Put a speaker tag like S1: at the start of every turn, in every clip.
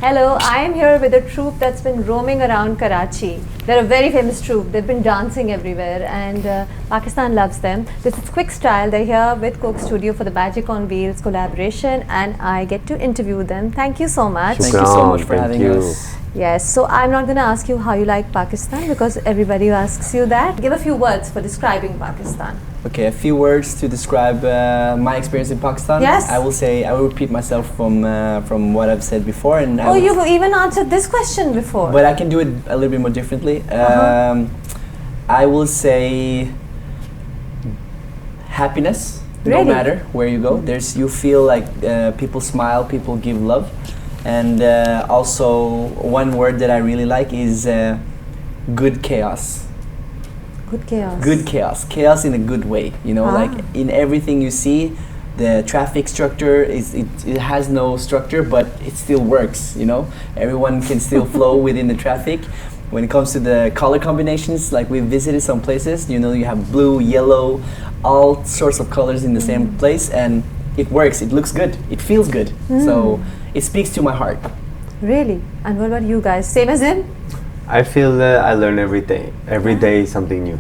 S1: Hello, I am here with a troupe that's been roaming around Karachi. They're a very famous troupe. They've been dancing everywhere and Pakistan loves them. This is Quickstyle. They're here with Coke Studio for the Magic on Wheels collaboration and I get to interview them. Thank you so much.
S2: Thank you so much for having us.
S1: Yes, so I'm not going to ask you how you like Pakistan because everybody asks you that. Give a few words for describing Pakistan.
S2: Okay, a few words to describe my experience in Pakistan.
S1: Yes.
S2: I will repeat myself from what I've said before. And
S1: you've even answered this question before.
S2: But I can do it a little bit more differently. I will say happiness.
S1: Really?
S2: No matter where you go, you feel like people smile, people give love. And also one word that I really like is good chaos.
S1: Good chaos.
S2: Good chaos. Chaos in a good way. You know, like in everything you see, the traffic structure it has no structure, but it still works. You know, everyone can still flow within the traffic. When it comes to the color combinations, like we visited some places, you know, you have blue, yellow, all sorts of colors in the same place, and it works. It looks good. It feels good. So it speaks to my heart.
S1: Really? And what about you guys? Same as him?
S3: I feel that I learn every day something new.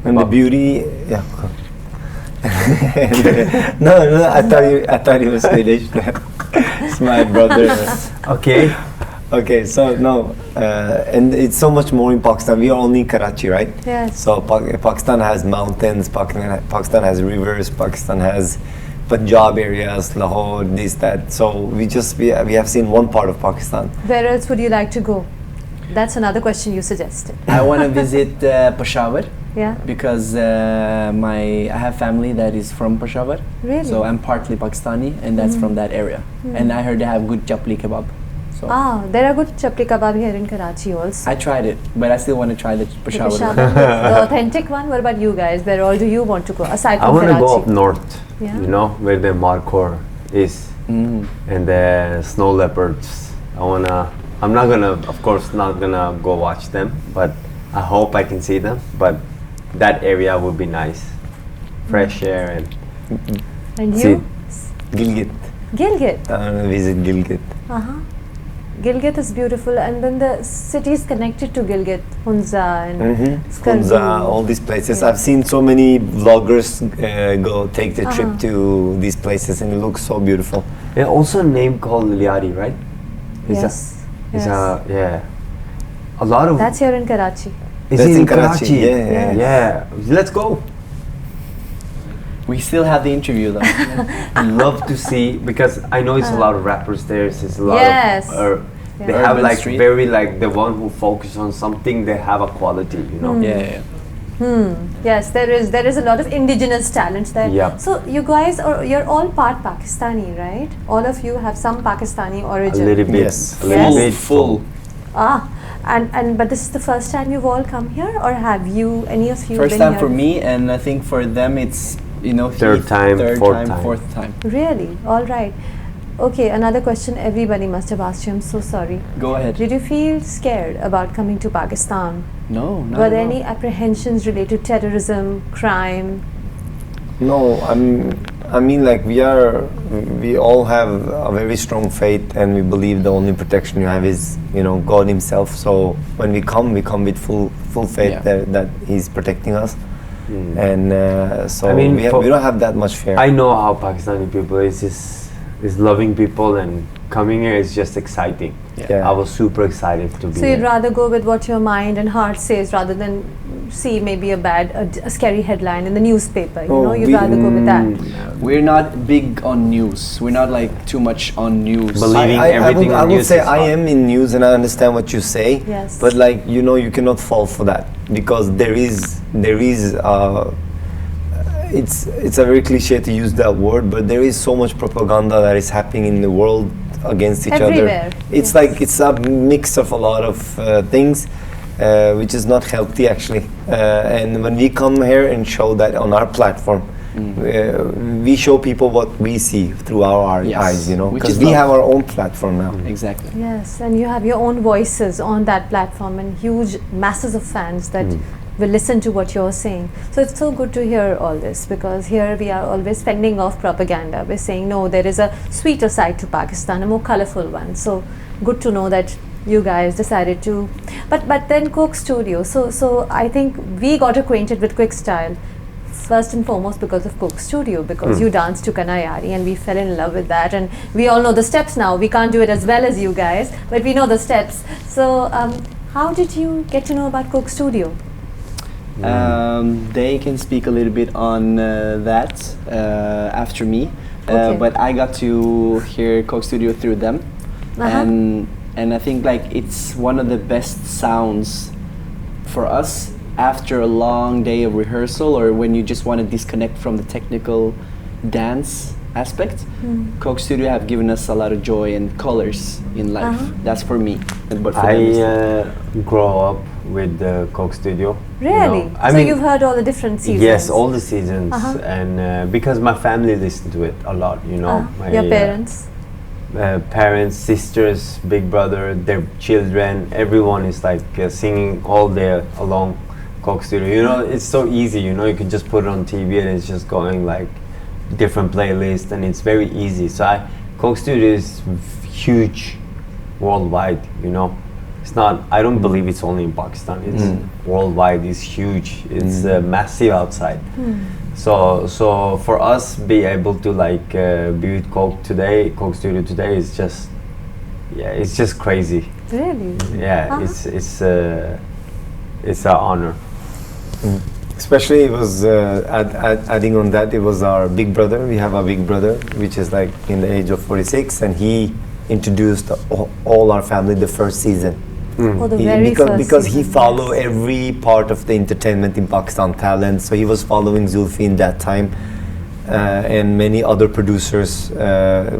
S4: And the beauty, yeah. no, I thought you were Swedish. It's my brother. Okay, so no, and it's so much more in Pakistan. We are only in Karachi, right?
S1: Yes.
S4: So Pakistan has mountains, Pakistan has rivers, Pakistan has Punjab areas, Lahore, this, that. So we have seen one part of Pakistan.
S1: Where else would you like to go? That's another question you suggested.
S2: I want to visit Peshawar.
S1: Yeah.
S2: Because I have family that is from Peshawar.
S1: Really?
S2: So I'm partly Pakistani, and that's from that area. And I heard they have good chapli kebab. So
S1: there are good chapli kebab here in Karachi also.
S2: I tried it, but I still want to try the Peshawar one.
S1: The authentic one. What about you guys? Where all do you want to go aside from Karachi?
S3: I want to go up north.
S1: Yeah.
S3: You know where the Markhor is and the snow leopards. I'm not gonna, of course, not gonna go watch them, but I hope I can see them. But that area would be nice, fresh air
S1: And
S3: see.
S1: you?
S4: Gilgit.
S1: Gilgit.
S4: I want to visit Gilgit.
S1: Gilgit is beautiful, and then the city is connected to Gilgit, Hunza and
S4: Hunza, all these places. I've seen so many vloggers go take the trip to these places, and it looks so beautiful.
S3: Yeah, also a name called Liari, right?
S1: Yes.
S3: Yeah. A lot of.
S1: That's here in Karachi.
S3: Is
S4: That's
S3: it
S4: in Karachi.
S3: Yeah. Let's go.
S2: We still have the interview though.
S3: I love to see, because I know it's a lot of rappers there. It's a lot of they have
S2: Urban
S3: like
S2: street.
S3: very like the one who focus on something. They have a quality, you know.
S2: Yeah.
S1: Yes, there is a lot of indigenous talents there.
S3: Yep.
S1: So you guys you're all part Pakistani, right? All of you have some Pakistani
S3: A
S1: origin.
S3: little bit.
S4: Yes.
S3: A little bit
S2: Full.
S1: And but this is the first time you've all come here, or have any of you
S2: First
S1: been
S2: time
S1: here?
S2: for me, and I think for them it's
S3: Third time,
S2: fourth time.
S1: Really? All right. Okay, another question everybody must have asked you. I'm so sorry.
S2: Go ahead.
S1: Did you feel scared about coming to Pakistan?
S2: No, not
S1: Were
S2: at
S1: there
S2: all.
S1: any apprehensions related to terrorism, crime?
S4: No, I mean, like we all have a very strong faith, and we believe the only protection you have is, God Himself. So when we come with full faith that He's protecting us, and so
S3: I mean,
S4: we don't have that much fear.
S3: I know how Pakistani people is loving people, and coming here is just exciting.
S4: Yeah.
S3: I was super excited to be
S1: So you'd
S3: here.
S1: rather go with what your mind and heart says rather than see maybe a scary headline in the newspaper. You'd rather go with that.
S2: We're not big on news. We're not like too much on news.
S3: Believing
S4: I
S3: everything
S4: would
S3: on news
S4: say
S3: is
S4: I
S3: hard.
S4: am in news, and I understand what you say.
S1: Yes.
S4: But you cannot fall for that, because there is it's a very cliche to use that word, but there is so much propaganda that is happening in the world against each
S1: Everywhere.
S4: other. It's like it's a mix of a lot of things, which is not healthy actually. And when we come here and show that on our platform, we show people what we see through our eyes,
S2: Which
S4: because
S2: is
S4: we
S2: love.
S4: have our own platform now.
S2: Exactly.
S1: Yes, and you have your own voices on that platform and huge masses of fans that will listen to what you're saying. So it's so good to hear all this, because here we are always fending off propaganda. We're saying no, there is a sweeter side to Pakistan, a more colorful one. So good to know that you guys decided to. But then Coke Studio. So I think we got acquainted with Quickstyle first and foremost because of Coke Studio, because you danced to Kanayari and we fell in love with that, and we all know the steps now. We can't do it as well as you guys, but we know the steps. So how did you get to know about Coke Studio?
S2: They can speak a little bit on that after me,
S1: Okay.
S2: but I got to hear Coke Studio through them, and I think like it's one of the best sounds for us after a long day of rehearsal, or when you just want to disconnect from the technical dance aspect. Coke Studio have given us a lot of joy and colors in life. That's for me. But for them,
S3: I grow up with the Coke Studio.
S1: Really?
S3: I
S1: So
S3: mean,
S1: you've heard all the different seasons?
S3: yes, all the seasons, and because my family listened to it a lot, my
S1: your parents?
S3: parents, sisters, big brother, their children, everyone is like singing all day along Coke Studio. It's so easy. You can just put it on TV and it's just going like different playlists, and it's very easy. So Coke Studio is huge worldwide. It's not. I don't believe it's only in Pakistan. It's worldwide. It's huge. It's massive outside. So for us, be able to like be with Coke Studio today is just, it's just crazy.
S1: Really?
S3: Yeah, it's an honor.
S4: Especially it was adding on that, it was our big brother. We have a big brother which is like in the age of 46, and he introduced all our family the first season.
S1: Oh, the very first
S4: because he
S1: season,
S4: followed
S1: yes.
S4: every part of the entertainment in Pakistan talent. So he was following Zulfi in that time, and many other producers,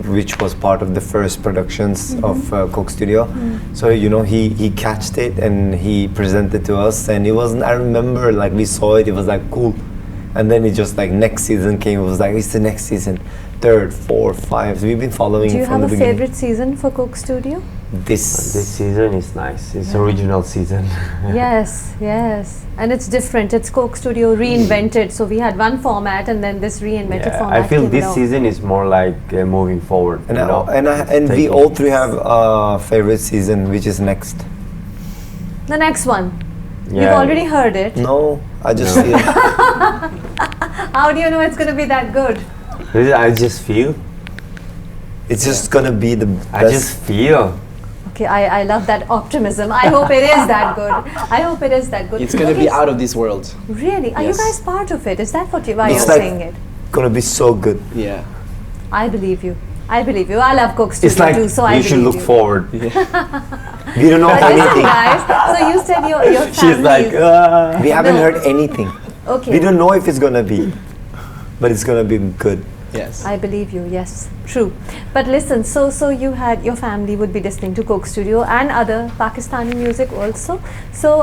S4: which was part of the first productions of Coke Studio. So he catched it and he presented to us, and it wasn't. I remember like we saw it. It was like cool, and then it just like next season came. It was like it's the next season, third, fourth, fifth. We've been following.
S1: Do you
S4: from
S1: have
S4: the
S1: a
S4: beginning.
S1: favorite season for Coke Studio?
S3: This season is nice. It's original season.
S1: Yes. And it's different. It's Coke Studio reinvented. So we had one format, and then this reinvented format
S3: I feel
S1: came
S3: this
S1: along.
S3: season is more like moving forward.
S4: And we all three have a favorite season, which is next.
S1: The next one.
S3: Yeah.
S1: You've already heard it.
S4: No, I just feel.
S1: How do you know it's going to be that good?
S3: I just feel.
S4: It's just gonna be the best.
S3: I just feel.
S1: Okay, I love that optimism. I hope it is that good.
S2: it's gonna be out of this world.
S1: Really? Are
S2: Yes.
S1: you guys part of it? Is that why
S4: It's
S1: you're
S4: like-
S1: saying it?
S4: gonna be so good.
S2: Yeah.
S1: I believe you. I love Coke Studio
S3: It's like
S1: too, so I
S3: you
S1: believe
S3: should look
S1: you.
S3: forward.
S4: We don't know
S1: But listen,
S4: anything.
S1: guys. So you said your family.
S3: She's like,
S4: We haven't
S1: No.
S4: heard anything.
S1: Okay.
S4: We don't know if it's gonna be, but it's gonna be good.
S2: Yes.
S1: I believe you, yes, true. But listen, so you had, your family would be listening to Coke Studio and other Pakistani music also. So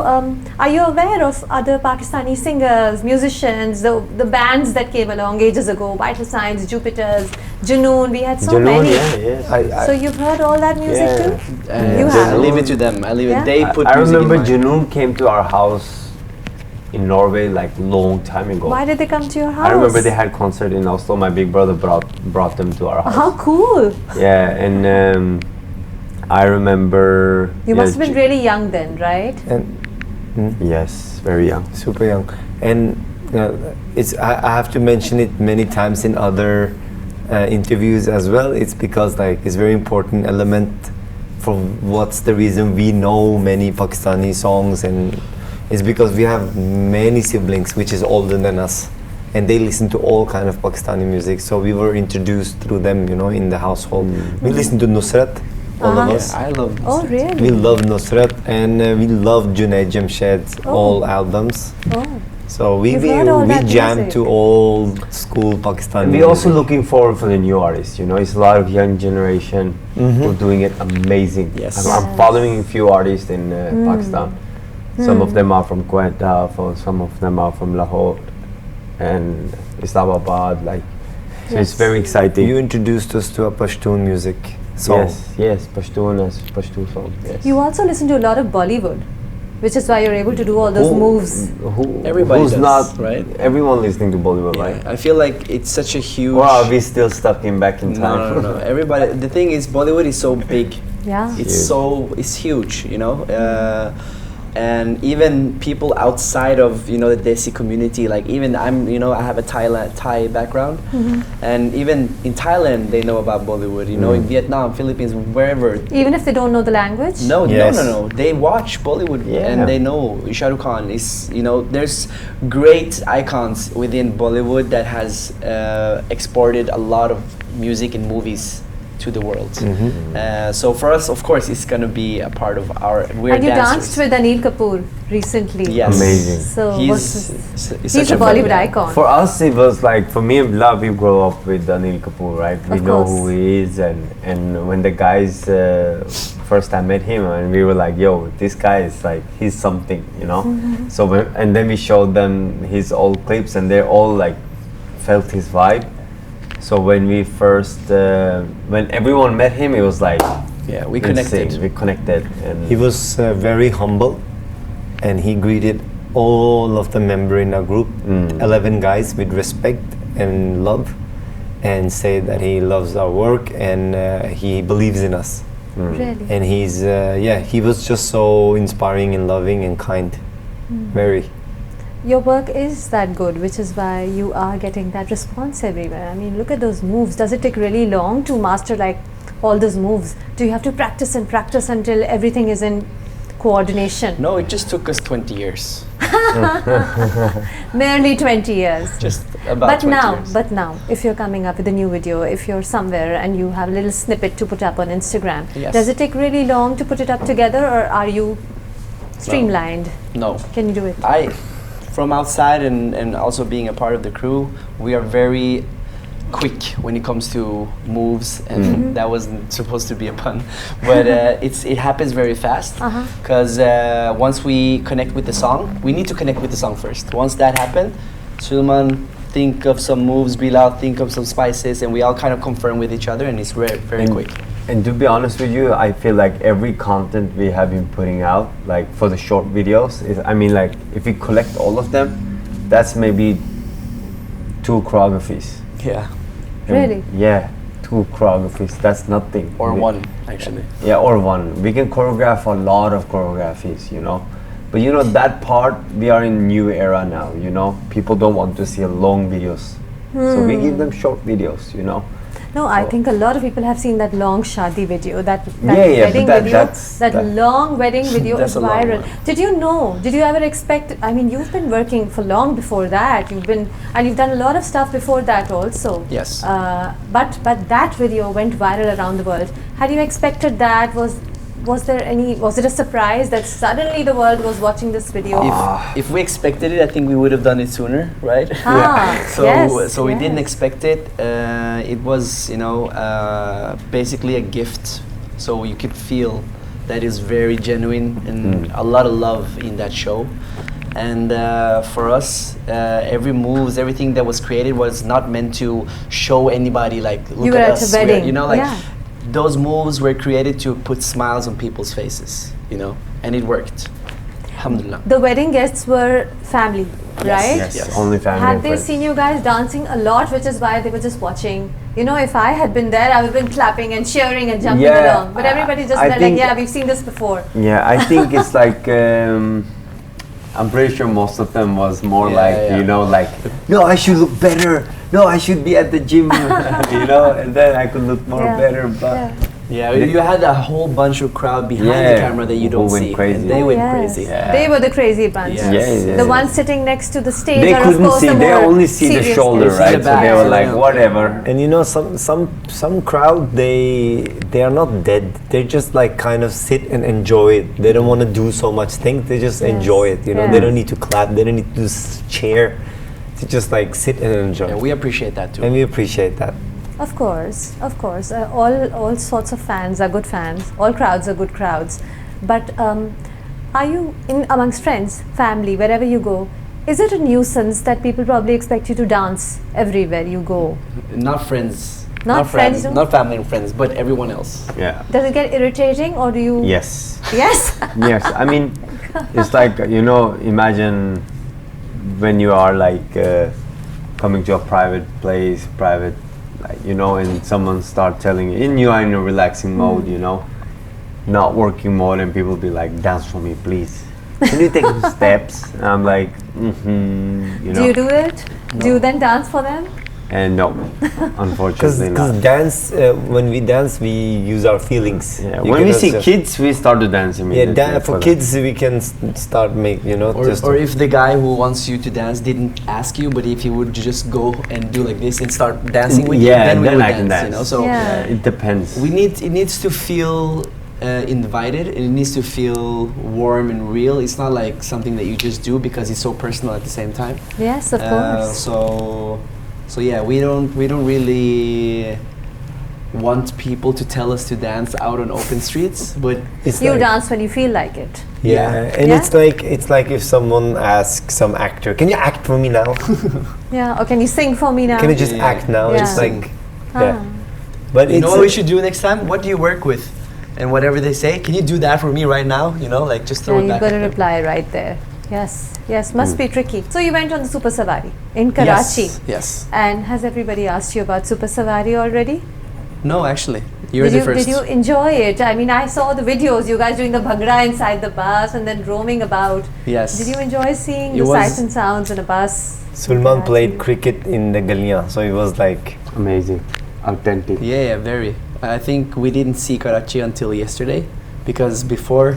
S1: are you aware of other Pakistani singers, musicians, the bands that came along ages ago, Vital Signs, Jupiters, Junoon, we had so
S3: Junoon,
S1: many.
S3: yes.
S1: So you've heard all that music
S3: Yeah.
S1: too?
S2: I
S1: You have.
S2: leave it to them. I leave
S1: Yeah?
S2: it. They put
S3: I
S2: music
S3: remember
S2: in my-
S3: Junoon came to our house in Norway like long time ago.
S1: Why did they come to your house?
S3: I remember they had concert in Oslo. My big brother brought them to our house.
S1: How cool!
S3: Yeah, and I remember.
S1: You must have been really young then, right?
S4: And
S3: Yes, very young.
S4: super young. And I have to mention it many times in other interviews as well. It's because like it's very important element for what's the reason we know many Pakistani songs, and it's because we have many siblings which is older than us, and they listen to all kind of Pakistani music. So we were introduced through them, in the household. We listen to Nusrat, all of us.
S2: I love.
S1: Oh,
S4: We
S1: really?
S4: love Nusrat, and we love Junaid Jamshed's all albums.
S1: Oh.
S4: So we
S1: You've heard all that
S4: jam
S1: music.
S4: to old school Pakistani
S3: And we're also looking forward for the new artists. It's a lot of young generation who are doing it amazing.
S2: Yes.
S3: I'm following a few artists in Pakistan. Some of them are from Quetta, some of them are from Lahore and Islamabad. So it's very exciting.
S4: You introduced us to a Pashtun music song.
S3: Yes, Pashtun song. Yes.
S1: You also listen to a lot of Bollywood. which is why you're able to do all those moves.
S2: Everybody
S3: who's
S2: does,
S3: not
S2: right?
S3: Everyone listening to Bollywood,
S2: Yeah,
S3: right?
S2: I feel like it's such a huge.
S3: Or are we still stuck in back in time?
S2: No. Everybody. The thing is, Bollywood is so big.
S1: Yeah.
S2: It's huge, you know. And even people outside of the Desi community, like even I have a Thai background, and even in Thailand they know about Bollywood. In Vietnam, Philippines, wherever.
S1: Even if they don't know the language?
S2: No,
S4: Yes.
S2: no. They watch Bollywood
S3: Yeah.
S2: and they know Shah Rukh Khan is. There's great icons within Bollywood that has exported a lot of music and movies to the world. So for us, of course, it's gonna be a part of our. We're
S1: And you
S2: dancers.
S1: danced with Anil Kapoor recently.
S2: Yes.
S3: Amazing.
S1: So
S2: He's
S1: he's
S2: such
S1: a Bollywood
S2: fan.
S1: icon.
S3: For us, it was like, for me and Love, we grow up with Anil Kapoor, right? We
S1: Of
S3: know
S1: course.
S3: who he is, and when the guys first time met him, and we were like, yo, this guy is like, he's something, So and then we showed them his old clips, and they all like felt his vibe. So when we first, when everyone met him, it was like,
S2: Yeah, we
S3: insane.
S2: connected.
S3: We connected, and
S4: He was very humble, and he greeted all of the members in our group, 11 guys, with respect and love, and said that he loves our work and he believes in us.
S1: Really?
S4: And he's, he was just so inspiring and loving and kind. Very.
S1: Your work is that good, which is why you are getting that response everywhere. I mean, look at those moves. Does it take really long to master like all those moves? Do you have to practice and practice until everything is in coordination?
S2: No, it just took us 20 years.
S1: Merely 20 years.
S2: Just about 20 years.
S1: But now, if you're coming up with a new video, if you're somewhere and you have a little snippet to put up on Instagram,
S2: Yes.
S1: does it take really long to put it up together, or are you streamlined?
S2: No.
S1: Can you do it?
S2: From outside and also being a part of the crew, we are very quick when it comes to moves, and that wasn't supposed to be a pun, but it happens very fast, because once we connect with the song, we need to connect with the song first. Once that happened, Sulman think of some moves, Bilal think of some spices, and we all kind of confirm with each other, and it's very quick.
S3: And to be honest with you, I feel like every content we have been putting out, like for the short videos, like if we collect all of them, that's maybe 2 choreographies.
S2: Yeah.
S3: And
S1: Really?
S3: Yeah, 2 choreographies, that's nothing.
S2: Or one, actually.
S3: Yeah, or 1. We can choreograph a lot of choreographies, But that part, we are in new era now, People don't want to see long videos. So we give them short videos,
S1: No, I think a lot of people have seen that long shadi video, that
S3: Yeah,
S1: wedding
S3: but
S1: video,
S3: that-
S1: long wedding video
S2: That's
S1: is
S2: a long
S1: viral.
S2: one.
S1: Did you ever expect, I mean, you've been working for long before that, you've done a lot of stuff before that also.
S2: Yes.
S1: But that video went viral around the world. Had you expected that? Was it a surprise that suddenly the world was watching this video?
S2: If we expected it, I think we would have done it sooner, right? So we didn't expect it. It was, basically a gift. So you could feel that is very genuine and a lot of love in that show. And for us, everything that was created was not meant to show anybody like, look
S1: You were
S2: at
S1: at
S2: us.
S1: a wedding.
S2: Yeah. Those moves were created to put smiles on people's faces, and it worked. Alhamdulillah.
S1: The wedding guests were family, right?
S3: Yes, only family.
S1: Had
S3: and
S1: they
S3: friends.
S1: seen you guys dancing a lot, which is why they were just watching? If I had been there, I would have been clapping and cheering and jumping
S3: Yeah,
S1: along. But everybody just
S3: I
S1: like,
S3: think-
S1: yeah, we've seen this before.
S3: Yeah, I think it's like I'm pretty sure most of them was more like no, I should look better. No, I should be at the gym, and then I could look more better. But
S2: Yeah, you had a whole bunch of crowd behind the
S3: Yeah,
S2: camera that you
S3: who
S2: don't
S3: went
S2: see.
S3: crazy.
S2: And they went
S1: Yes.
S2: crazy.
S3: Yeah.
S1: They were the crazy bunch.
S2: Yes.
S3: Yeah,
S1: The
S3: yeah.
S1: ones sitting next to the stage
S3: they
S1: are of
S3: couldn't
S1: course
S3: see.
S1: the
S3: They
S1: more
S3: only see the
S1: serious
S3: shoulder,
S1: ones.
S3: right? So they were
S2: back.
S3: like, whatever.
S4: And some crowd, they are not dead. They just like kind of sit and enjoy it. They don't want to do so much things. They just
S1: Yes.
S4: enjoy it. They
S1: Yes.
S4: don't need to clap. They don't need to cheer. They just like sit and enjoy.
S2: Yeah, we appreciate that too.
S4: And we appreciate that.
S1: Of course. All sorts of fans are good fans. All crowds are good crowds. But are you amongst friends, family, wherever you go? Is it a nuisance that people probably expect you to dance everywhere you go?
S2: Not friends.
S1: Not friends?
S2: not family and friends, but everyone else.
S3: Yeah.
S1: Does it get irritating, or do you?
S3: Yes.
S1: Yes.
S3: Yes. I mean, it's like, you know, imagine when you are like coming to a private place, like, you know, and someone start telling you, and you are in a relaxing mode, you know, not working mode, and people be like, dance for me, please. Can you take some steps? And I'm like, you know.
S1: Do you do it?
S2: No.
S1: Do you then dance for them?
S3: And no, unfortunately
S4: Because
S3: not.
S4: dance, when we dance, we use our feelings.
S3: Yeah,
S4: You
S3: when we
S4: cannot
S3: see
S4: just-
S3: kids, we start to dance
S4: Yeah,
S3: immediately.
S4: for
S3: them.
S4: kids we can start make, you know, just
S2: Or if the guy who wants you to dance didn't ask you, but if he would just go and do like this and start dancing with you,
S3: Yeah,
S2: then we
S3: then
S2: would
S3: I can
S2: dance. You know,
S3: dance.
S2: so
S1: Yeah.
S3: It depends.
S2: it needs to feel invited. It needs to feel warm and real. It's not like something that you just do because it's so personal at the same time.
S1: Yes, of course.
S2: So yeah, we don't really want people to tell us to dance out on open streets, but
S4: it's
S1: You
S4: like,
S1: dance when you feel like it.
S4: Yeah, and
S1: Yeah?
S4: it's like if someone asks some actor, can you act for me now?
S1: Yeah. Or can you sing for me now?
S4: Can you just
S2: Yeah.
S4: act now?
S1: Yeah.
S4: It's like,
S1: Ah.
S4: yeah. But
S2: you
S4: it's
S2: know what we should do next time? What do you work with? And whatever they say, can you do that for me right now? You know, like just throw
S1: Yeah,
S2: it
S1: you've
S2: back.
S1: got to
S2: at them.
S1: reply right there. Yes. Yes. Must be tricky. So you went on the Super Savari in Karachi.
S2: Yes.
S1: And has everybody asked you about Super Savari already?
S2: No, actually, you're the first.
S1: Did you enjoy it? I mean, I saw the videos, you guys doing the bhangra inside the bus and then roaming about.
S2: Yes.
S1: Did you enjoy seeing
S2: It
S1: the
S2: was-
S1: sights and sounds in a bus?
S4: Sulman
S1: Karachi?
S4: played cricket in the Galiyan, so it was like,
S3: Amazing, authentic.
S2: Yeah, very. I think we didn't see Karachi until yesterday, because before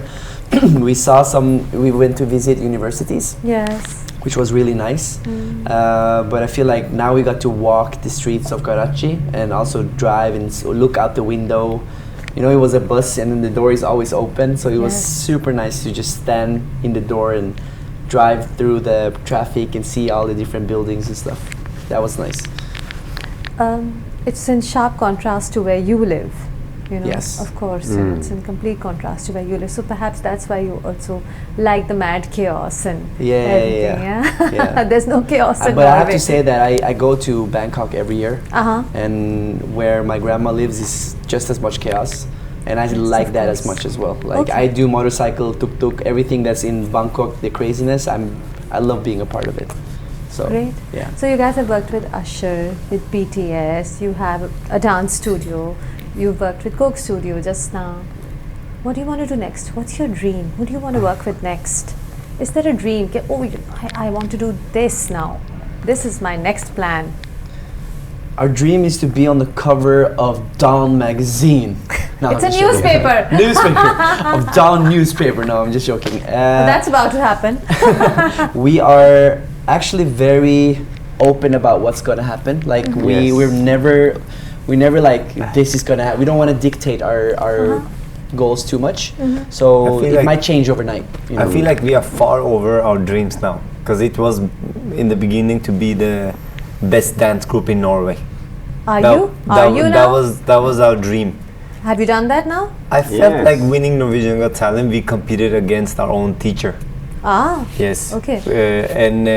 S2: we went to visit universities,
S1: Yes.
S2: which was really nice. But I feel like now we got to walk the streets of Karachi and also drive and look out the window. You know, it was a bus and then the door is always open, so it was
S1: Yes.
S2: super nice to just stand in the door and drive through the traffic and see all the different buildings and stuff. That was nice.
S1: It's in sharp contrast to where you live. You know,
S2: Yes.
S1: of course, and it's in complete contrast to where you live. So perhaps that's why you also like the mad chaos and everything. Yeah.
S2: Yeah.
S1: There's no chaos in
S2: But I have
S1: Norway.
S2: to say that I go to Bangkok every year,
S1: Uh-huh.
S2: and where my grandma lives is just as much chaos, and I like
S1: of
S2: that as
S1: course.
S2: much as well. Like
S1: Okay.
S2: I do motorcycle, tuk-tuk, everything that's in Bangkok, the craziness. I love being a part of it. So
S1: Great.
S2: yeah.
S1: So you guys have worked with Usher, with BTS, you have a dance studio, you've worked with Coke Studio just now. What do you want to do next? What's your dream? Who do you want to work with next? Is there a dream? I want to do this now. This is my next plan.
S2: Our dream is to be on the cover of Dawn magazine. No,
S1: It's
S2: I'm
S1: a
S2: just joking.
S1: newspaper.
S2: Newspaper of Dawn newspaper. No, I'm just joking.
S1: But that's about to happen.
S2: We are actually very open about what's gonna happen. Like
S3: Yes.
S2: we never like this is gonna happen. We don't want to dictate our goals too much. So
S4: I feel
S2: it
S4: like-
S2: might change overnight. You
S4: I
S2: know.
S4: feel like we are far over our dreams now, because it was in the beginning to be the best dance group in Norway.
S1: Are
S4: That-
S1: you?
S4: that-
S1: Are you now?
S4: That was our dream.
S1: Have you done that now?
S4: I felt
S3: Yes.
S4: like winning Norwegian Got Talent. We competed against our own teacher.
S1: Ah,
S4: Yes.
S1: Okay.
S4: And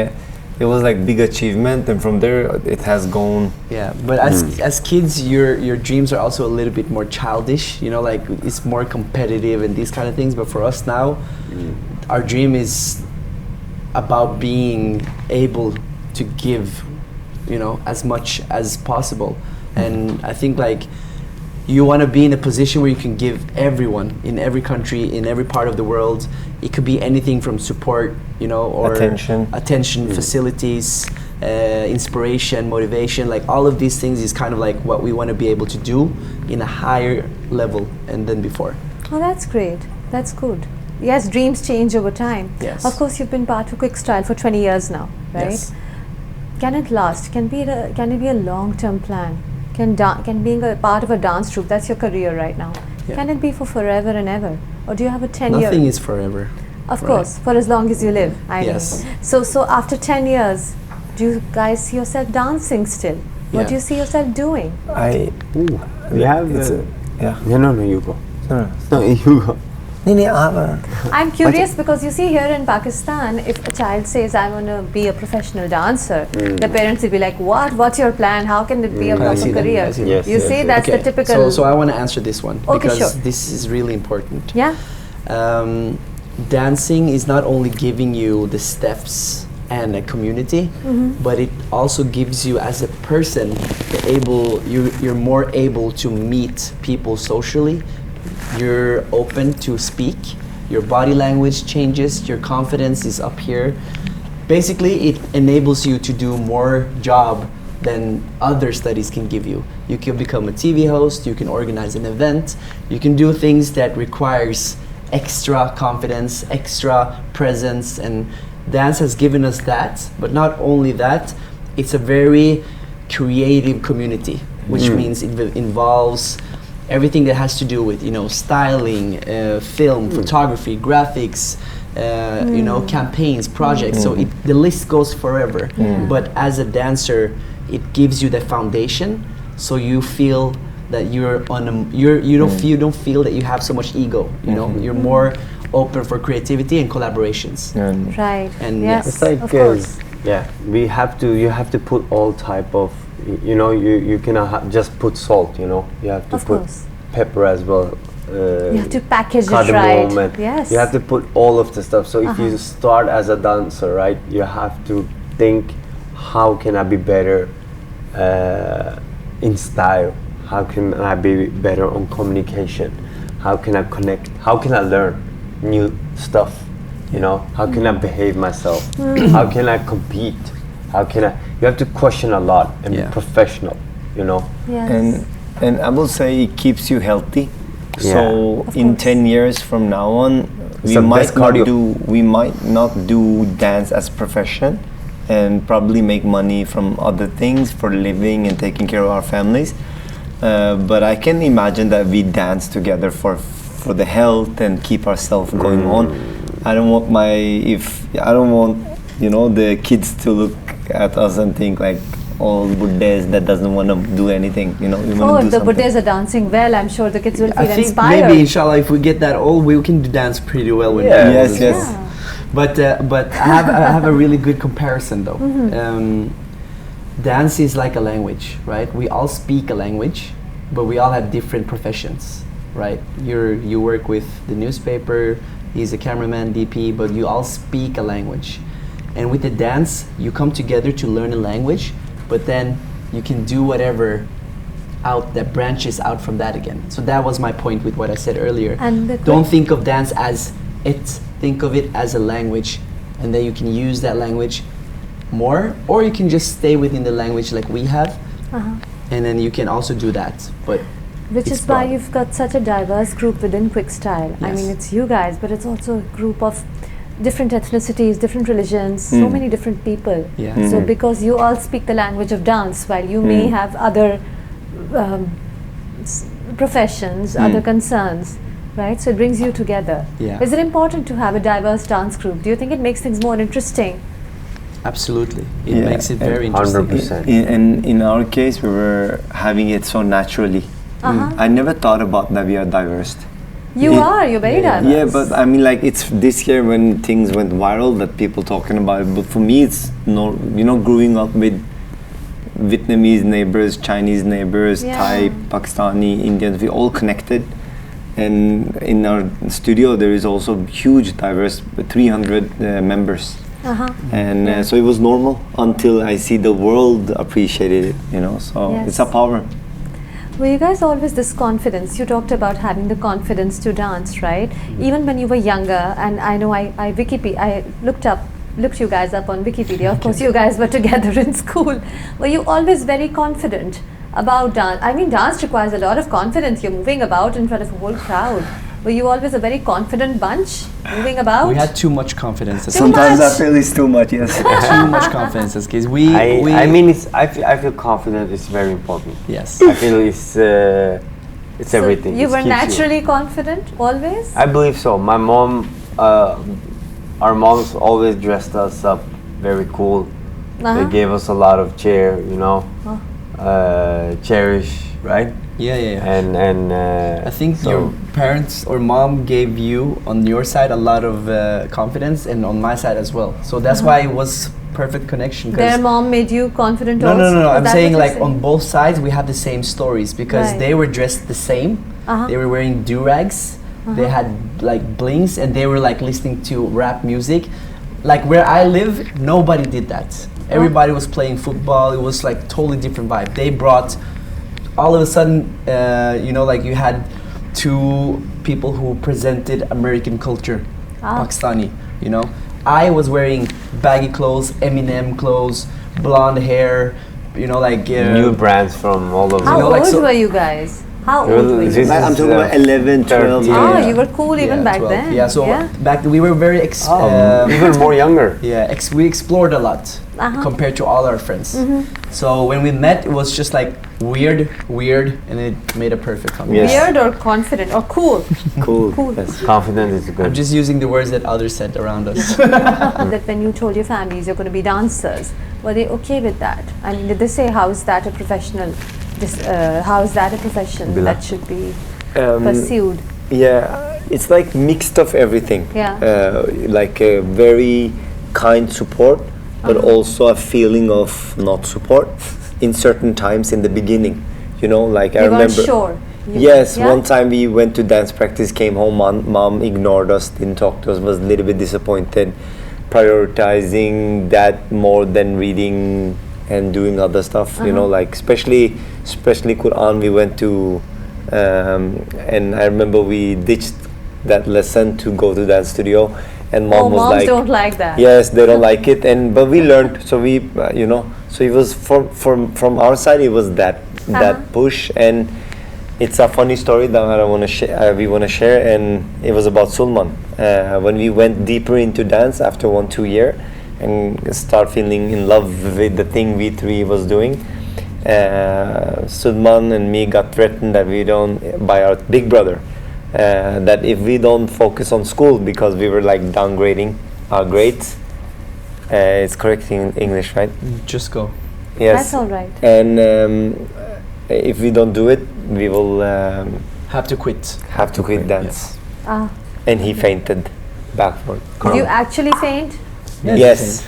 S4: it was like big achievement, and from there it has gone.
S2: Yeah, but as kids, your dreams are also a little bit more childish. You know, like it's more competitive and these kind of things. But for us now, our dream is about being able to give, you know, as much as possible. And I think like you want to be in a position where you can give everyone in every country, in every part of the world. It could be anything from support, you know, or
S4: Attention.
S2: facilities, inspiration, motivation. Like all of these things is kind of like what we want to be able to do in a higher level and than before.
S1: oh, that's great. That's good. Yes, dreams change over time.
S2: Yes.
S1: Of course, you've been part of Quickstyle for 20 years now, right?
S2: Yes.
S1: Can it last? Can it be a long-term plan? Can being a part of a dance troupe, that's your career right now,
S2: Yeah.
S1: can it be for forever and ever? Or do you have a 10-year?
S2: Nothing is forever.
S1: Of
S2: right.
S1: course, for as long as you live. I
S2: Yes.
S1: mean. So after 10 years, do you guys see yourself dancing still? What
S2: Yeah.
S1: do you see yourself doing?
S3: We have.
S4: It's
S3: Yeah, no, you go.
S4: no.
S3: No, you go.
S4: नहीं नहीं आप
S1: I'm curious because you see here in Pakistan, if a child says I want to be a professional dancer, the parents will be like, "What? What's your plan? How can it be a
S2: I
S1: proper
S2: see that,
S1: career?"
S2: I see that.
S3: Yes,
S1: You
S3: yes,
S1: see,
S3: yes.
S1: that's the typical.
S2: So I want to answer this one
S1: Okay,
S2: because
S1: sure.
S2: this is really important.
S1: Yeah.
S2: Dancing is not only giving you the steps and a community, but it also gives you as a person you're more able to meet people socially. You're open to speak. Your body language changes. Your confidence is up here. Basically, it enables you to do more job than other studies can give you. You can become a TV host. You can organize an event. You can do things that requires extra confidence, extra presence, and dance has given us that. But not only that, it's a very creative community, which means it involves everything that has to do with, styling, film, photography, graphics, campaigns, projects. So the list goes forever. But as a dancer, it gives you the foundation, so you feel that you don't feel that you have so much ego. You're more open for creativity and collaborations.
S1: Right.
S2: And
S1: yes.
S3: It's like
S1: of course.
S3: you have to put all type of, you cannot just put salt, you have to
S1: Of
S3: put
S1: course.
S3: pepper as well.
S1: You have to package it
S3: cardamom,
S1: right.
S3: and
S1: Yes.
S3: you have to put all of the stuff. So if you start as a dancer, right, you have to think, how can I be better in style? How can I be better on communication? How can I connect? How can I learn new stuff? How can I behave myself? How can I compete? You have to question a lot and be professional,
S1: Yes.
S4: And I will say it keeps you healthy.
S3: Yeah.
S4: So
S1: Of
S4: in
S1: course.
S4: 10 years from now on,
S3: the best cardio.
S4: we might not do dance as profession and probably make money from other things for living and taking care of our families. But I can imagine that we dance together for the health and keep ourselves going on. I don't want the kids to look at us and think like all Buddhas that doesn't want to do anything. We want
S1: Oh,
S4: to
S1: if
S4: do
S1: the
S4: something.
S1: Buddhas are dancing well, I'm sure the kids will
S2: I
S1: feel
S2: think
S1: inspired.
S2: maybe inshallah, if we get that old, we can dance pretty well with
S3: Yeah.
S2: that.
S4: Yes, yes.
S1: Yeah.
S2: But I have a really good comparison though. Dance is like a language, right? We all speak a language, but we all have different professions, right? You work with the newspaper, he's a cameraman, DP, but you all speak a language. And with the dance, you come together to learn a language, but then you can do whatever out that branches out from that again. So that was my point with what I said earlier.
S1: And the
S2: Don't think of dance as it, think of it as a language, and then you can use that language more, or you can just stay within the language like we have, and then you can also do that. But
S1: Which
S2: it's
S1: is why
S2: broad.
S1: you've got such a diverse group within Quickstyle. I
S2: Yes.
S1: mean, it's you guys, but it's also a group of different ethnicities, different religions, so many different people.
S2: Yeah.
S1: So because you all speak the language of dance, while you may have other professions, other concerns, right? So it brings you together.
S2: Yeah.
S1: Is it important to have a diverse dance group? Do you think it makes things more interesting?
S2: Absolutely, it
S4: Yeah,
S2: makes it
S4: and
S2: very interesting.
S3: 100%.
S4: In our case, we were having it so naturally. I never thought about that we are diverse.
S1: You are, you're very diverse.
S4: Yeah, but I mean, like it's this year when things went viral that people talking about it. But for me, it's growing up with Vietnamese neighbors, Chinese neighbors,
S1: Yeah.
S4: Thai, Pakistani, Indians. We all connected, and in our studio there is also huge diverse, 300 members. And so it was normal until I see the world appreciated it. So
S1: Yes.
S4: it's a power.
S1: Were you guys always this confidence? You talked about having the confidence to dance, right? Even when you were younger, and I know I looked you guys up on Wikipedia. Of course, you guys were together in school. Were you always very confident about dance? I mean, dance requires a lot of confidence. You're moving about in front of a whole crowd. Were you always a very confident bunch, moving about?
S2: We had too much confidence as
S4: Sometimes
S1: much.
S4: I feel it's too much. Yes.
S2: too much confidence as kids.
S3: I mean, I feel confident is very important.
S2: Yes.
S3: I feel it's
S1: So
S3: everything.
S1: You
S3: It
S1: were
S3: keeps
S1: naturally confident, always?
S3: I believe so. My mom, our moms always dressed us up very cool. They gave us a lot of cheer, cherish, right?
S2: Yeah.
S3: And
S2: I think
S3: so
S2: your parents or mom gave you on your side a lot of confidence, and on my side as well. So that's why it was perfect connection. 'Cause
S1: Their mom made you confident
S2: no,
S1: also?
S2: no, no, no.
S1: Is
S2: I'm
S1: that
S2: saying
S1: what you're
S2: like on both sides we have the same stories because
S1: Right.
S2: they were dressed the same.
S1: Uh-huh.
S2: They were wearing do-rags. They had like blings, and they were like listening to rap music. Like where I live, nobody did that. Everybody was playing football. It was like totally different vibe. They brought all of a sudden, you know, like you had two people who presented American culture, Pakistani, you know. I was wearing baggy clothes, Eminem clothes, blonde hair, you know, like
S3: new brands from all over.
S1: How
S2: know, like
S1: old
S2: so-
S1: were you guys? How old were you?
S3: This
S4: Like, I'm
S3: is,
S4: talking about 11, 12.
S1: Ah,
S2: Yeah.
S1: you were cool even back
S2: 12.
S1: then.
S2: Yeah, so back then we were very
S3: even more younger.
S2: we explored a lot compared to all our friends. So when we met, it was just like weird, and it made a perfect combination.
S3: Yes.
S1: Weird or confident or cool?
S4: Cool.
S1: Cool.
S4: Yes.
S3: Confident is
S2: I'm
S3: good.
S2: just using the words that others said around us.
S1: That when you told your families you're going to be dancers, were they okay with that? I mean, did they say how is that a professional? How is that a profession
S3: Bila.
S1: that should be pursued?
S4: Yeah, it's like mixed of everything.
S1: Yeah.
S4: Like a very kind support, but also a feeling of not support in certain times in the beginning. You know, like I
S1: They
S4: remember.
S1: weren't sure.
S4: Yes,
S1: Yeah?
S4: one time we went to dance practice, came home, mom ignored us, didn't talk to us, was a little bit disappointed, prioritizing that more than reading and doing other stuff. You know, like especially Quran, we went to, and I remember we ditched that lesson to go to dance studio, and mom was
S1: moms
S4: like,
S1: don't like that.
S4: yes, they don't like it, but we learned. So we, you know, so it was from our side, it was that push, and it's a funny story that I want to share. We want to share, and it was about Sulman. When we went deeper into dance after 1-2 year, and start feeling in love with the thing we three was doing. Sulman and me got threatened that we don't, by our big brother, that if we don't focus on school because we were like downgrading our grades. It's correct in English, right?
S2: Just go.
S4: Yes.
S1: That's all right.
S4: And if we don't do it, we will
S2: Have to quit.
S4: have to quit dance.
S1: Ah.
S4: And he fainted backward.
S1: Did you actually faint?
S4: Yes.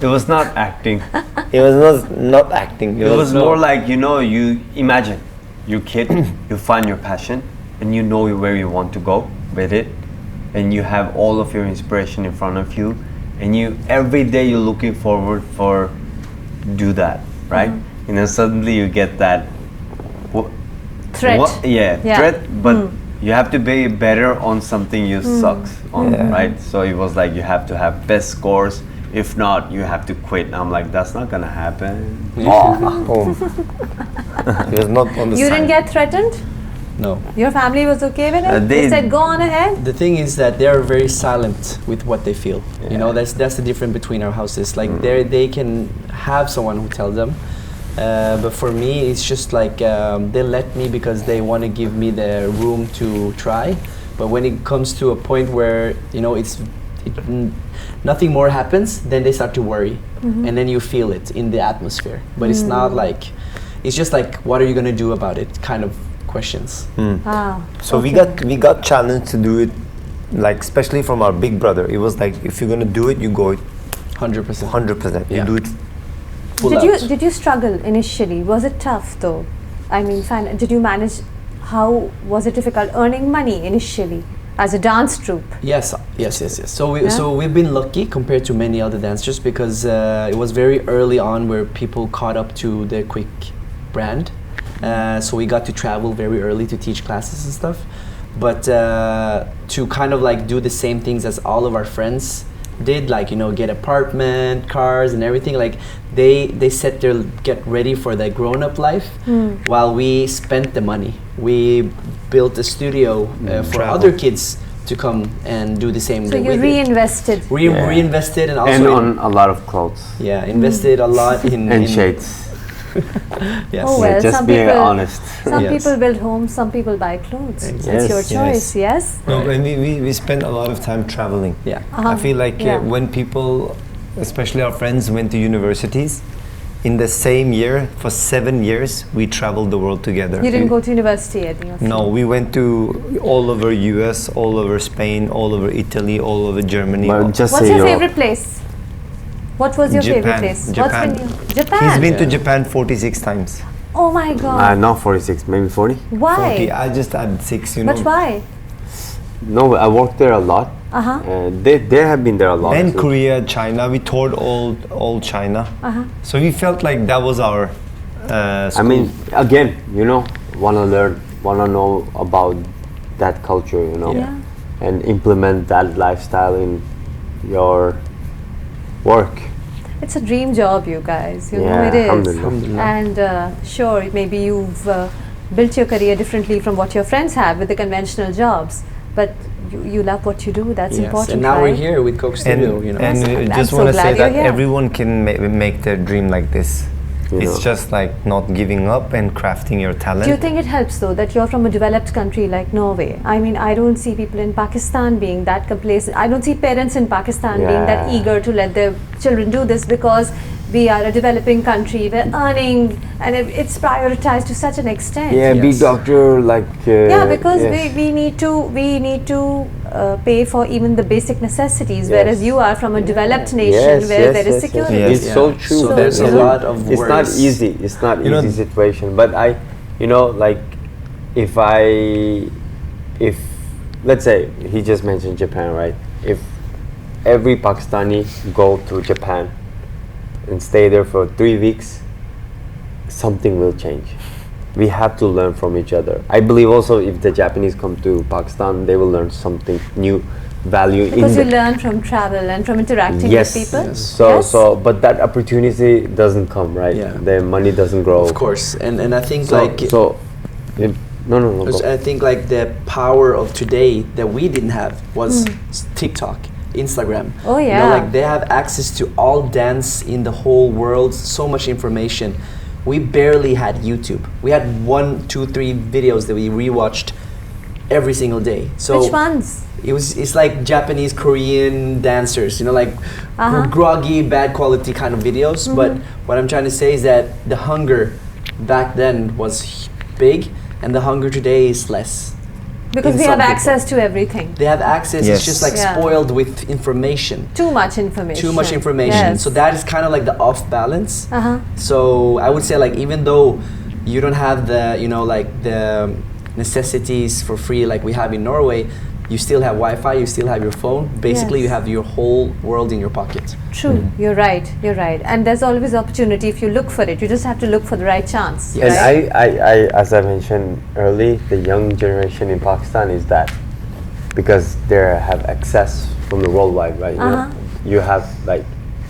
S3: It was not acting.
S4: It was not acting.
S3: It was more like, you know, you imagine, you kid, you find your passion, and you know where you want to go with it, and you have all of your inspiration in front of you, and you every day you're looking forward for do that, right? And then suddenly you get that
S1: Threat.
S3: yeah,
S1: Yeah.
S3: threat, but you have to be better on something you sucks on,
S4: Yeah.
S3: right? So it was like you have to have best scores. If not, you have to quit. I'm like, that's not gonna happen.
S4: Oh. He was not on the
S1: You
S4: side.
S1: didn't get threatened?
S2: No.
S1: Your family was okay with it? They
S3: they-
S1: said go on ahead?
S2: The thing is that they are very silent with what they feel. You know, that's the difference between our houses. Like they can have someone who tells them, but for me, it's just like they let me because they want to give me the room to try. But when it comes to a point where you know nothing more happens, then they start to worry, and then you feel it in the atmosphere. But it's not like, it's just like, what are you gonna do about it? Kind of questions.
S1: Ah,
S4: So
S1: okay.
S4: we got challenged to do it, like especially from our big brother. It was like if you're gonna do it, you go it
S2: 100%.
S4: 100%. You
S2: Yeah.
S4: do it.
S2: Full
S1: Did
S2: out.
S1: you struggle initially? Was it tough though? I mean, did you manage? How was it difficult earning money initially as a dance troupe?
S2: Yes. So
S1: Yeah?
S2: so we've been lucky compared to many other dancers because it was very early on where people caught up to the Quick brand. So we got to travel very early to teach classes and stuff. But to kind of like do the same things as all of our friends did, like, you know, get apartment, cars and everything, like they set their get ready for their grown-up life while we spent the money. We built a studio for
S4: Travel.
S2: other kids to come and do the same
S1: So
S2: that
S1: you
S2: we did.
S1: reinvested.
S3: Yeah.
S2: Reinvested and also
S3: And on a lot of clothes
S2: invested a lot in
S3: and
S2: in-
S3: shades.
S2: Yes.
S1: Oh, well,
S3: Just
S1: some
S3: being
S1: people-
S3: honest.
S1: Some
S2: Yes.
S1: people build homes, some people buy clothes.
S2: Exactly.
S1: It's your
S3: Yes,
S1: choice, yes?
S4: No, and we spent a lot of time traveling.
S2: Yeah.
S4: I feel like
S1: Yeah.
S4: when people, especially our friends, went to universities, in the same year, for 7 years, we traveled the world together.
S1: You didn't go to university, I think.
S4: No, we went to all over US, all over Spain, all over Italy, all over Germany.
S3: But just
S1: What's
S3: say
S1: your
S3: Europe.
S1: favorite place? What was your favorite place?
S4: Japan.
S1: What's been Japan?
S4: He's been to Japan 46 times.
S1: Oh my God.
S3: Not 46, maybe 40.
S1: Why?
S4: 40. I just had 6, you know.
S1: But why?
S3: No, I worked there a lot. They have been there a lot.
S4: And
S3: too.
S4: Korea, China, we toured all China. So we felt like that was our
S3: I
S4: school.
S3: mean, again, want to learn, want to know about that culture,
S1: Yeah.
S3: and implement that lifestyle in your work.
S1: It's a dream job, you guys. You know
S3: Yeah,
S1: it is.
S3: alhamdulillah.
S1: And sure, maybe you've built your career differently from what your friends have with the conventional jobs, but you love what you do. That's
S2: Yes,
S1: important,
S2: and now
S1: right?
S2: we're here with Coke Studio, you know.
S4: And
S1: Yes,
S4: we
S1: I'm
S4: just
S1: so
S4: want to
S1: glad
S4: say
S1: you're
S4: that
S1: here.
S4: everyone can make their dream like this. It's just like not giving up and crafting your talent.
S1: Do you think it helps though that you're from a developed country like Norway? I mean, I don't see people in Pakistan being that complacent. I don't see parents in Pakistan being that
S3: Yeah.
S1: eager to let their children do this because we are a developing country. We're earning, and it's prioritized to such an extent.
S3: Yeah,
S2: Yes.
S3: big doctor, like.
S1: Yeah, because
S3: yes.
S1: we need to pay for even the basic necessities, whereas
S3: Yes.
S1: you are from a developed nation
S3: Yes,
S1: where
S3: yes,
S1: there is
S3: yes,
S1: security.
S4: yes.
S3: It's so true.
S2: So there's a lot of
S3: It's not
S2: worries.
S3: easy. It's not
S4: You know,
S3: easy situation. But like, if let's say he just mentioned Japan, right? If every Pakistani go to Japan and stay there for 3 weeks, something will change. We have to learn from each other. I believe also if the Japanese come to Pakistan, they will learn something new, value
S1: Because
S3: in
S1: you learn from travel and from interacting
S3: yes.
S1: with people.
S2: Yes.
S3: So but that opportunity doesn't come, right?
S2: Yeah.
S3: The money doesn't grow.
S2: Of course, and I think
S3: So,
S2: like
S3: no. Go.
S2: I think like the power of today that we didn't have was TikTok, Instagram.
S1: Oh,
S2: You
S1: yeah.
S2: know, like they have access to all dance in the whole world, so much information. We barely had YouTube. We had 1, 2, 3 videos that we rewatched every single day. So
S1: Which ones?
S2: it's like Japanese, Korean dancers, like groggy, bad quality kind of videos. But what I'm trying to say is that the hunger back then was big, and the hunger today is less.
S1: Because
S2: in
S1: we
S2: some
S1: have
S2: people.
S1: access to everything.
S2: They have access.
S4: Yes.
S2: It's just like
S1: Yeah.
S2: spoiled with information.
S1: Too much information.
S2: Too much information.
S1: Yes.
S2: So that is kind of like the off balance.
S1: Uh-huh.
S2: So I would say like even though you don't have the like the necessities for free like we have in Norway, you still have Wi-Fi, you still have your phone. Basically, you
S1: Yes.
S2: have your whole world in your pocket.
S1: True, you're right. And there's always opportunity if you look for it. You just have to look for the right chance.
S2: Yes.
S3: And
S1: right?
S3: I, as I mentioned early, the young generation in Pakistan is that because they have access from the worldwide, right? You have like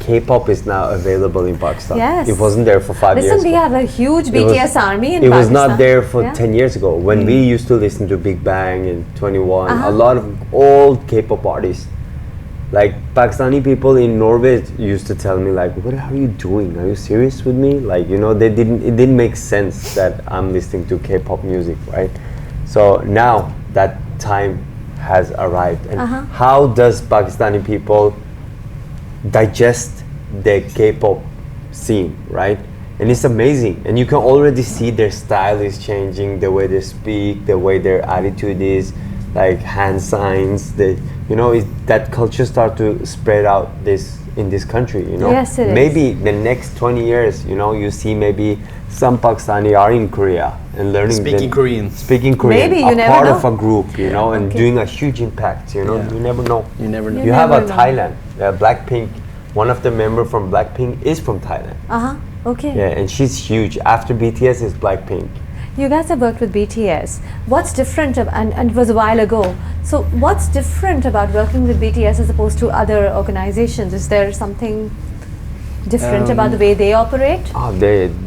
S3: K-pop is now available in Pakistan.
S1: Yes.
S3: It wasn't there for 5 years
S1: Listen, we
S3: ago.
S1: have a huge
S3: It was-
S1: BTS army in
S3: It
S1: Pakistan.
S3: was not there for
S1: Yeah.
S3: 10 years ago when we used to listen to Big Bang and 21.
S1: Uh-huh.
S3: A lot of old K-pop artists. Like Pakistani people in Norway used to tell me like, what are you doing? Are you serious with me? Like, it didn't make sense that I'm listening to K-pop music, right? So now that time has arrived. And how does Pakistani people digest the K-pop scene, right? And it's amazing, and you can already see their style is changing, the way they speak, the way their attitude is, like hand signs. That culture start to spread out in this country.
S1: Yes, it is.
S3: Maybe the next 20 years, you see maybe some Pakistani are in Korea and learning
S2: Speaking Korean.
S3: speaking Korean,
S1: Maybe, you never
S3: part
S1: know.
S3: of a group, and
S1: Okay.
S3: doing a huge impact.
S2: Yeah.
S3: You never know.
S2: You never know.
S1: You
S3: You have a
S1: never know.
S3: Thailand, Blackpink. One of the members from Blackpink is from Thailand.
S1: Okay.
S3: Yeah, and she's huge. After BTS is Blackpink.
S1: You guys have worked with BTS. What's different, and it was a while ago. So what's different about working with BTS as opposed to other organizations? Is there something different about the way they operate?
S3: Oh,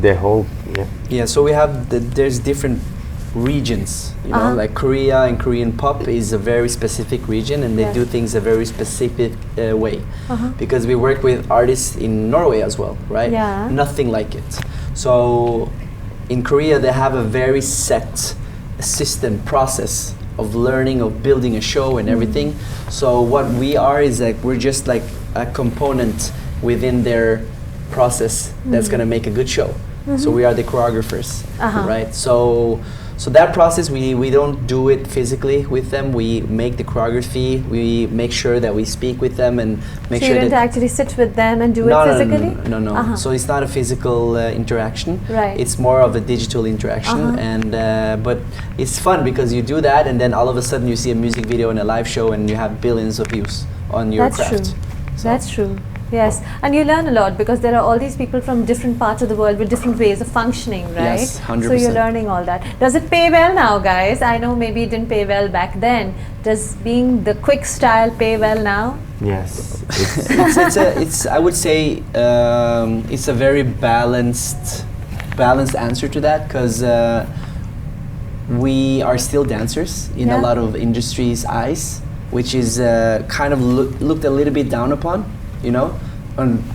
S3: the whole
S2: Yeah, so we have there's different regions, like Korea and Korean pop is a very specific region, and they
S1: Yes.
S2: do things a very specific way. Because we work with artists in Norway as well, right?
S1: Yeah.
S2: Nothing like it. So in Korea, they have a very set system process of learning, of building a show and everything. So what we are is like we're just like a component within their process that's going to make a good show. So we are the choreographers, right? So that process, we don't do it physically with them. We make the choreography. We make sure that we speak with them and make
S1: So
S2: sure
S1: you didn't
S2: that
S1: actually sit with them and do
S2: no,
S1: it
S2: no,
S1: physically?
S2: no. So it's not a physical interaction.
S1: Right.
S2: It's more of a digital interaction, and but it's fun because you do that, and then all of a sudden you see a music video and a live show, and you have billions of views on your
S1: That's
S2: craft.
S1: true.
S2: So
S1: That's true. Yes, and you learn a lot because there are all these people from different parts of the world with different ways of functioning, right?
S2: Yes,
S1: So
S2: 100%.
S1: you're learning all that. Does it pay well now, guys? I know maybe it didn't pay well back then. Does being the Quickstyle pay well now?
S3: Yes.
S2: it's I would say it's a very balanced answer to that, because we are still dancers in
S1: Yeah.
S2: a lot of industries' eyes, which is kind of looked a little bit down upon, you know,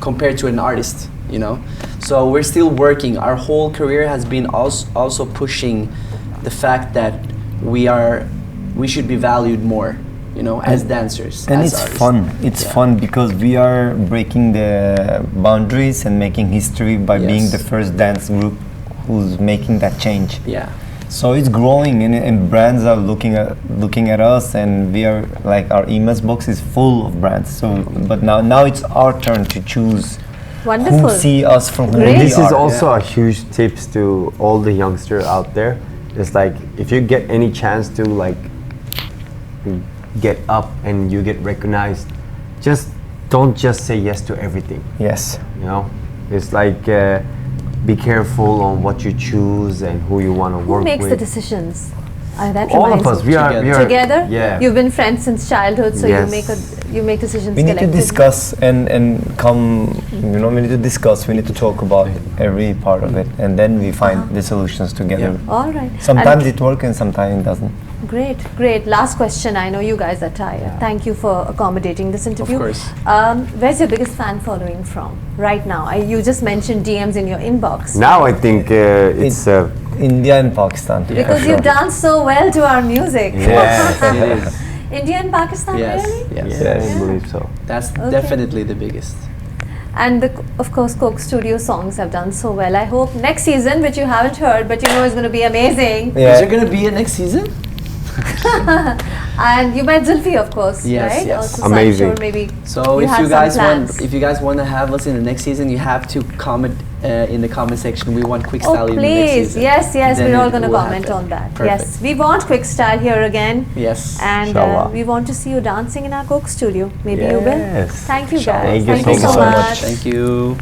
S2: compared to an artist, you know. So we're still working. Our whole career has been also pushing the fact that we should be valued more, you know, as dancers.
S4: And
S2: as
S4: it's
S2: artists.
S4: fun. It's
S2: Yeah.
S4: fun because we are breaking the boundaries and making history by being
S2: Yes.
S4: the first dance group who's making that change.
S2: Yeah.
S4: So it's growing, and brands are looking at us, and we are like, our emails box is full of brands. So, but now it's our turn to choose
S1: Wonderful.
S4: who see us from who
S1: Great.
S4: we
S3: This is
S4: are.
S3: also a huge tips to all the youngsters out there. It's like, if you get any chance to like get up and you get recognized, just don't just say yes to everything.
S4: Yes.
S3: You know, it's like be careful on what you choose and who you want to
S1: Who
S3: work
S1: makes
S3: with.
S1: the decisions? That
S3: All
S1: reminds
S3: of us,
S1: me.
S3: we are
S1: Together?
S3: Yeah.
S1: You've been friends since childhood, so
S3: Yes.
S1: you make decisions
S4: We need to
S1: collectively.
S4: discuss and come, you know, we need to discuss, we need to talk about every part of it, and then we find the solutions together.
S2: Yeah.
S1: All right.
S4: Sometimes it works and sometimes it doesn't.
S1: Great, great. Last question. I know you guys are tired. Thank you for accommodating this interview.
S2: course.
S1: Where's your biggest fan following from right now? You just mentioned DMs in your inbox.
S3: Now I think it's
S4: India and Pakistan.
S2: Yeah.
S1: Because
S4: for
S1: you
S4: sure.
S1: dance so well to our music.
S3: yes,
S2: It is.
S1: India and Pakistan,
S2: Yes.
S1: really?
S2: Yes.
S3: yes, I believe so.
S2: That's
S1: Okay.
S2: definitely the biggest.
S1: And of course, Coke Studio songs have done so well. I hope next season, which you haven't heard, but you know is going to be amazing.
S4: Yeah.
S2: Is there gonna be a next season?
S1: And you met Zulfi, of course,
S2: Yes,
S1: right?
S2: yes.
S1: Also, so I'm
S3: Amazing.
S1: sure maybe
S2: So
S1: you
S2: if
S1: have
S2: you
S1: some
S2: guys
S1: plans.
S2: if you guys want to have us in the next season, you have to comment in the comment section. We want Quickstyle
S1: Oh,
S2: in the next
S1: please.
S2: season.
S1: Yes, yes,
S2: Then
S1: we're all
S2: it
S1: going to
S2: will
S1: comment
S2: happen.
S1: on that.
S2: Perfect.
S1: Yes, we want Quickstyle here again.
S2: Yes.
S1: And
S3: Inshallah.
S1: we want to see you dancing in our Coke studio. Maybe you will.
S3: Yes.
S1: Thank you, guys.
S3: Thank you
S1: Thank you
S3: so
S1: so
S3: much.
S1: much.
S2: Thank you.